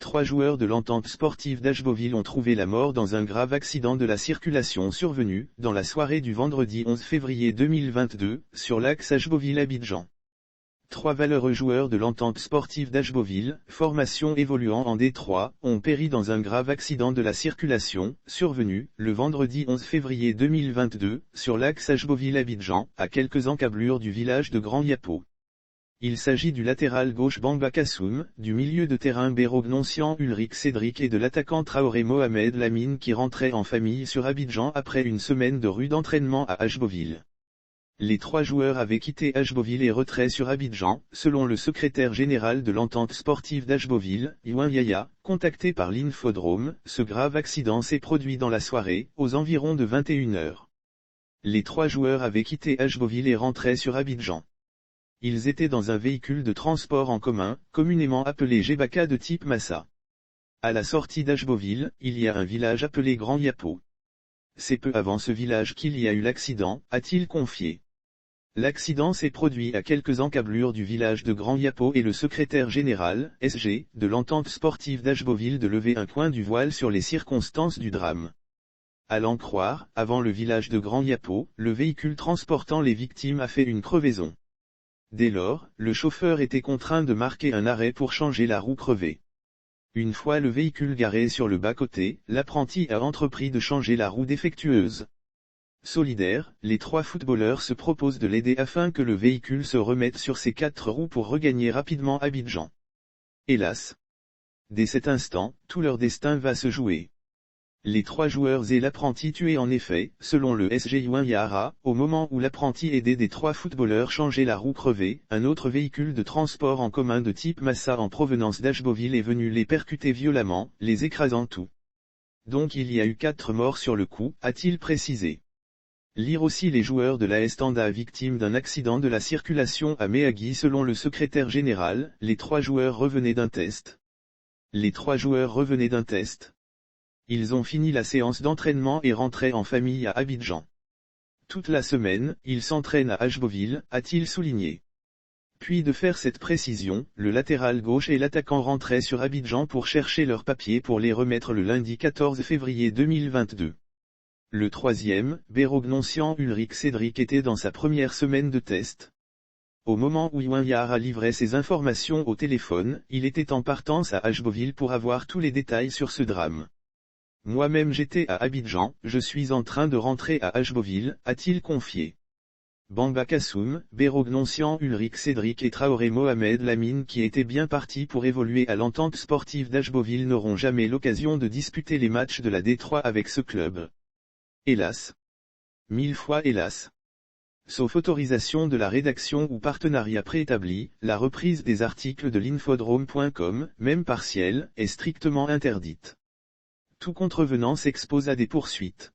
3 joueurs de l'Entente sportive d'Ashboville ont trouvé la mort dans un grave accident de la circulation survenu, dans la soirée du vendredi 11 février 2022, sur l'axe Ashboville-Abidjan. 3 valeureux joueurs de l'Entente sportive d'Ashboville, formation évoluant en D3, ont péri dans un grave accident de la circulation, survenu, le vendredi 11 février 2022, sur l'axe Ashboville-Abidjan, à quelques encablures du village de Grand Yapo. Il s'agit du latéral gauche Bamba Kassoum, du milieu de terrain Bérognoncian Ulrich Cédric et de l'attaquant Traoré Mohamed Lamine qui rentrait en famille sur Abidjan après une semaine de rude entraînement à Ashboville. Les 3 joueurs avaient quitté Ashboville et retrait sur Abidjan, selon le secrétaire général de l'Entente sportive d'Ashboville, Iwan Yaya, contacté par l'Infodrome. Ce grave accident s'est produit dans la soirée, aux environs de 21 h. Les 3 joueurs avaient quitté Ashboville et rentraient sur Abidjan. Ils étaient dans un véhicule de transport en commun, communément appelé Gebaka de type Massa. À la sortie d'Ashboville, il y a un village appelé Grand Yapo. C'est peu avant ce village qu'il y a eu l'accident, a-t-il confié. L'accident s'est produit à quelques encablures du village de Grand Yapo et le secrétaire général, SG, de l'Entente sportive d'Ashboville de lever un coin du voile sur les circonstances du drame. À l'en croire, avant le village de Grand Yapo, le véhicule transportant les victimes a fait une crevaison. Dès lors, le chauffeur était contraint de marquer un arrêt pour changer la roue crevée. Une fois le véhicule garé sur le bas-côté, l'apprenti a entrepris de changer la roue défectueuse. Solidaires, les 3 footballeurs se proposent de l'aider afin que le véhicule se remette sur ses 4 roues pour regagner rapidement Abidjan. Hélas! Dès cet instant, tout leur destin va se jouer. Les 3 joueurs et l'apprenti tués en effet, selon le SG Iwan Yahara, au moment où l'apprenti aidait des 3 footballeurs changer la roue crevée, un autre véhicule de transport en commun de type Massa en provenance d'Ashboville est venu les percuter violemment, les écrasant tout. Donc il y a eu 4 morts sur le coup, a-t-il précisé. Lire aussi les joueurs de l'AS Tanda victimes d'un accident de la circulation à Méagui selon le secrétaire général, les 3 joueurs revenaient d'un test. Les 3 joueurs revenaient d'un test. Ils ont fini la séance d'entraînement et rentraient en famille à Abidjan. Toute la semaine, ils s'entraînent à Ashboville, a-t-il souligné. Puis de faire cette précision, le latéral gauche et l'attaquant rentraient sur Abidjan pour chercher leurs papiers pour les remettre le lundi 14 février 2022. Le 3e, Bérognoncian Ulrich Cédric était dans sa première semaine de test. Au moment où Iwan Yahara livrait ses informations au téléphone, il était en partance à Ashboville pour avoir tous les détails sur ce drame. Moi-même j'étais à Abidjan, je suis en train de rentrer à Ashboville, a-t-il confié. Bamba Kassoum, Bérognoncian Ulrich Cédric et Traoré Mohamed Lamine qui étaient bien partis pour évoluer à l'Entente sportive d'Ashboville n'auront jamais l'occasion de disputer les matchs de la D3 avec ce club. Hélas. 1000 fois hélas. Sauf autorisation de la rédaction ou partenariat préétabli, la reprise des articles de l'infodrome.com, même partielle, est strictement interdite. Tout contrevenant s'expose à des poursuites.